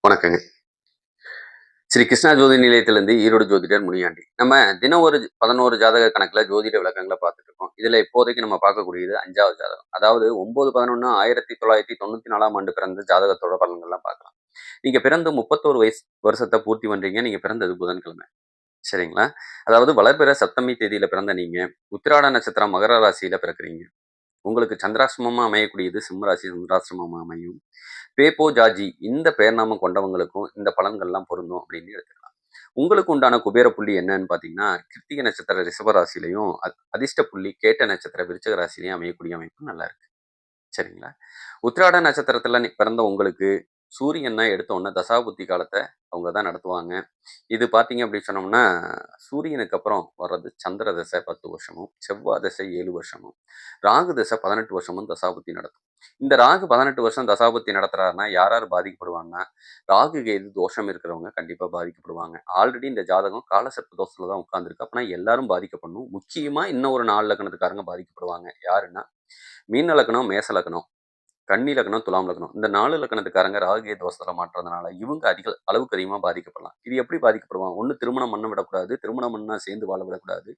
வணக்கங்க. ஸ்ரீ கிருஷ்ணா ஜோதி நிலையத்திலிருந்து ஈரோடு ஜோதிடர் முனியாண்டி. நம்ம தினம் ஒரு 11 ஜாதக கணக்குல ஜோதிட விளக்கங்கள பார்த்துட்டு இருக்கோம். இதுல இப்போதைக்கு நம்ம பார்க்கக்கூடியது 5வது ஜாதகம். அதாவது 9, 11 1994ஆம் ஆண்டு பிறந்த ஜாதகத்தோட பலன்கள்லாம் பார்க்கலாம். நீங்க பிறந்து 31 வருஷத்த பூர்த்தி பண்றீங்க. நீங்க பிறந்தது புதன்கிழமை. சரிங்களா? அதாவது வளர்பிற சப்தமி தேதியில பிறந்த நீங்க, உத்திராட நட்சத்திரம் மகர ராசியில பிறக்கிறீங்க. உங்களுக்கு சந்திராஷ்டமமா அமையக்கூடியது சிம்ம ராசி சந்திராஷ்டமமா அமையும். பேப்போ ஜார்ஜி இந்த பெயர் நாமம் கொண்டவங்களுக்கும் இந்த பலன்கள்லாம் பொருந்தும் அப்படின்னு எடுத்துக்கலாம். உங்களுக்கு உண்டான குபேர புள்ளி என்னன்னு பார்த்தீங்கன்னா, கிருத்திகை நட்சத்திர ரிஷப ராசியிலையும், அதிர்ஷ்ட புள்ளி கேட்ட நட்சத்திர விருச்சக ராசியிலையும் அமையக்கூடிய அமைப்பு நல்லா இருக்கு. சரிங்களா? உத்திராட நட்சத்திரத்துல பிறந்த உங்களுக்கு சூரியன் தான் எடுத்த உடனே தசாபுத்தி காலத்தை அவங்க தான் நடத்துவாங்க. இது பார்த்தீங்க அப்படின்னு சொன்னோம்னா, சூரியனுக்கு அப்புறம் வர்றது சந்திர தசை 10 வருஷமும், செவ்வாய் தசை 7 வருஷமும், ராகு தசை 18 வருஷமும் தசாபுத்தி நடத்தும். இந்த ராகு 18 வருஷம் தசாபுத்தி நடத்துறாருன்னா யார் யார் பாதிக்கப்படுவாங்கன்னா, ராகு கேது தோஷம் இருக்கிறவங்க கண்டிப்பா பாதிக்கப்படுவாங்க. ஆல்ரெடி இந்த ஜாதகம் காலசர்ப்ப தோஷத்துல தான் உட்கார்ந்துருக்கு. அப்பனா எல்லாரும் பாதிக்கப்படணும். முக்கியமா இன்னும் ஒரு 4 லக்னத்துக்காரங்க பாதிக்கப்படுவாங்க. யாருன்னா, மீன லக்னம், மேச லக்னம், கன்னி லக்னம், துலாம் லக்னம். இந்த 4 லக்னத்துக்காரங்க ராகு தோஷத்துல மாட்டுறதுனால இவங்க அளவுக்கு அதிகமா பாதிக்கப்படலாம். இது எப்படி பாதிக்கப்படுவாங்க? ஒண்ணு திருமணம் பண்ண விடக்கூடாது. திருமணம் பண்ணா சேர்ந்து வாழ விடக்கூடாது.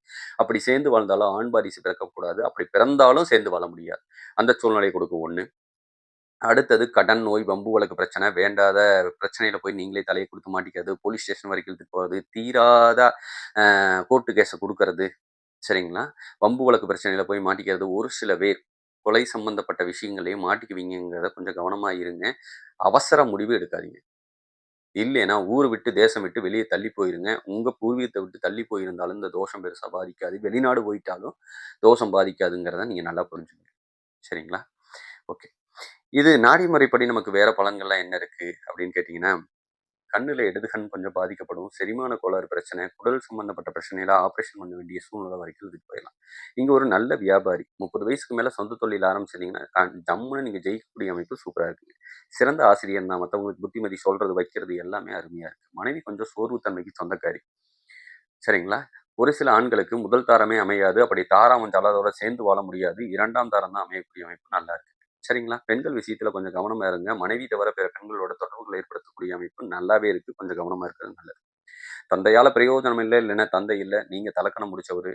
அப்படி சேர்ந்து வாழ்ந்தாலும் ஆண் வாரிசு பிறக்கக்கூடாது. அப்படி பிறந்தாலும் சேர்ந்து வாழ முடியாது. அந்த சூழ்நிலை கொடுக்கும் ஒண்ணு. அடுத்தது கடன், நோய், வம்பு வழக்கு பிரச்சனை, வேண்டாத பிரச்சனையில போய் நீங்களே தலையை கொடுத்து மாட்டிக்கிறது, போலீஸ் ஸ்டேஷன் வரைக்கும் இழுத்துட்டு போறது, தீராத கோர்ட்டு கேஸ குடுக்கறது. சரிங்களா? வம்பு வழக்கு பிரச்சனையில போய் மாட்டிக்கிறது. ஒரு சில பேர் கொலை சம்பந்தப்பட்ட விஷயங்களையும் மாட்டிக்குவீங்கங்கிறத கொஞ்சம் கவனமா இருங்க. அவசர முடிவு எடுக்காதீங்க. இல்லைன்னா ஊர் விட்டு, தேசம் விட்டு வெளிய தள்ளி போயிருங்க. உங்க பூர்வீகத்த விட்டு தள்ளி போயிருந்தாலும் இந்த தோஷம் பெருசா பாதிக்காது. வெளிநாடு போயிட்டாலும் தோஷம் பாதிக்காதுங்கிறத நீங்க நல்லா புரிஞ்சுக்கங்க. சரிங்களா? ஓகே. இது நாடி முறைப்படி நமக்கு வேற பலன்கள்லாம் என்ன இருக்கு அப்படின்னு கேட்டீங்கன்னா, கண்ணுல இடது கண் கொஞ்சம் பாதிக்கப்படும். செரிமான கோளாறு பிரச்சனை, குடல் சம்பந்தப்பட்ட பிரச்சனையில ஆப்ரேஷன் பண்ண வேண்டிய சூழ்நிலை வரைக்கும் இதுக்கு போயிடலாம். நீங்க ஒரு நல்ல வியாபாரி. 30 வயசுக்கு மேல சொந்த தொழில் ஆரம்பிச்சிட்டீங்கன்னா, ஜம்முன்னு நீங்க ஜெயிக்கக்கூடிய அமைப்பு சூப்பரா இருக்குங்க. சிறந்த ஆசிரியர் தான். மத்தவங்களுக்கு புத்திமதி சொல்றது, வைக்கிறது எல்லாமே அருமையா இருக்கு. மனைவி கொஞ்சம் சோர்வுத்தன்மைக்கு சொந்தக்காரி. சரிங்களா? ஒரு சில ஆண்களுக்கு முதல் தாரமே அமையாது. அப்படி தாரம் அமைஞ்சாலும் அதோட சேர்ந்து வாழ முடியாது. 2ஆம் தாரம் தான் அமையக்கூடிய அமைப்பு நல்லா இருக்கு. சரிங்களா? பெண்கள் விஷயத்துல கொஞ்சம் கவனமா இருங்க. மனைவி தவிர பிற பெண்களோட தொடர்புகளை ஏற்படுத்தக்கூடிய அமைப்பு நல்லாவே இருக்கு. கொஞ்சம் கவனமா இருக்கிறது நல்லது. தந்தையால பிரயோஜனம் இல்ல, இல்லைன்னா தந்தை இல்ல. நீங்க தலக்கணம் முடிச்சவரு.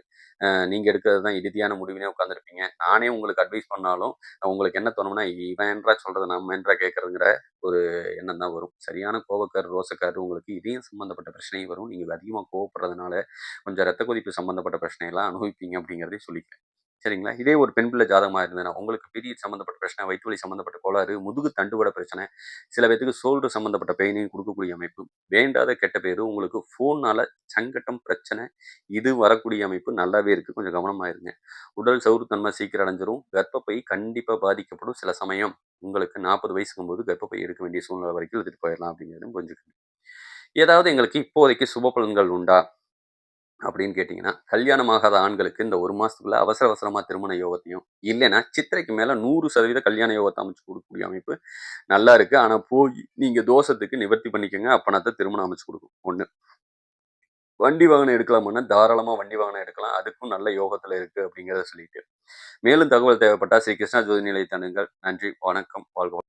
நீங்க எடுக்கிறது தான் இறுதியான முடிவுனே உட்கார்ந்திருப்பீங்க. நானே உங்களுக்கு அட்வைஸ் பண்ணாலும், உங்களுக்கு என்ன தோணும்னா, இவன் என்றா சொல்றது நம்ம என்றா கேட்கறதுங்கிற ஒரு எண்ணம் தான் வரும். சரியான கோவக்காரர், ரோசக்காரர் உங்களுக்கு இதயம் சம்பந்தப்பட்ட பிரச்சனையும் வரும். நீங்க அதிகமா கோவப்படுறதுனால, கொஞ்சம் ரத்த கொதிப்பு சம்பந்தப்பட்ட பிரச்சனையெல்லாம் அனுபவிப்பீங்க அப்படிங்கிறதையும் சொல்லிக்கிறேன். சரிங்களா? இதே ஒரு பெண் பிள்ளை ஜாதகமா இருந்ததுன்னா, உங்களுக்கு பீரியட் சம்மந்தப்பட்ட பிரச்சனை, வயித்து வலி சம்மந்தப்பட்ட கோளாறு, முதுகு தண்டுவட பிரச்சனை, சில பேத்துக்கு ஷோல்டர் சம்மந்தப்பட்ட பெயினையும் குடுக்கக்கூடிய அமைப்பு, வேண்டாத கெட்ட பேரு, உங்களுக்கு ஃபோன்னால சங்கட்டம், பிரச்சனை, இது வரக்கூடிய அமைப்பு நல்லாவே இருக்கு. கொஞ்சம் கவனமா இருங்க. உடல் சௌறுத்தன்மை சீக்கிரம் அடைஞ்சிரும். கர்ப்பப்பை கண்டிப்பா பாதிக்கப்படும். சில சமயம் உங்களுக்கு 40 வயசுங்கும்போது கர்ப்பப்பை எடுக்க வேண்டிய சூழ்நிலை வரைக்கும் எடுத்துட்டு போயிரலாம் அப்படிங்கிறதையும் புரிஞ்சுக்கங்க. ஏதாவது எங்களுக்கு இப்போதைக்கு சுப பலன்கள் உண்டா? அப்படின்னு கேட்டீங்கன்னா, திருமணம் ஆகாத ஆண்களுக்கு இந்த 1 மாசத்துக்குள்ள அவசர அவசரமா திருமண யோகத்தையும், இல்லைன்னா சித்திரைக்கு மேல 100% கல்யாண யோகத்த அமைச்சு குடுக்கக்கூடிய அமைப்பு நல்லா இருக்கு. ஆனா போயி நீங்க தோஷத்துக்கு நிவர்த்தி பண்ணிக்கங்க. அப்பனா தான் திருமணம் அமைச்சு குடுக்கும். 1. வண்டி வாகனம் எடுக்கலாமான்னா, தாராளமா வண்டி வாகனம் எடுக்கலாம். அதுக்கும் நல்ல யோகத்துல இருக்கு அப்படிங்கிறத சொல்லிட்டு, மேலும் தகவல் தேவைப்பட்டா ஸ்ரீ கிருஷ்ணா ஜோதி நிலையத்தை அணுகுங்கள். நன்றி, வணக்கம், வாழ்க